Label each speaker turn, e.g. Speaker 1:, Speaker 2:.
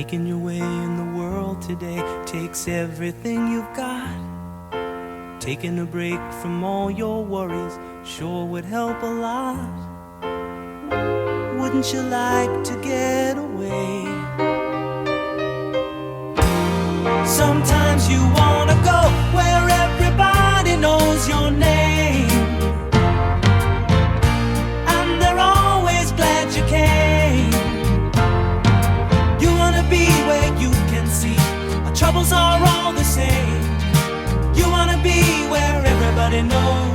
Speaker 1: Making your way in the world today takes everything you've got. Taking a break from all your worries sure would help a lot. Wouldn't you like to get away? Sometimes you wanna go where everybody knows your name, and they're always glad you came. You wanna be where you can see our troubles are all the same. You wanna be where everybody knows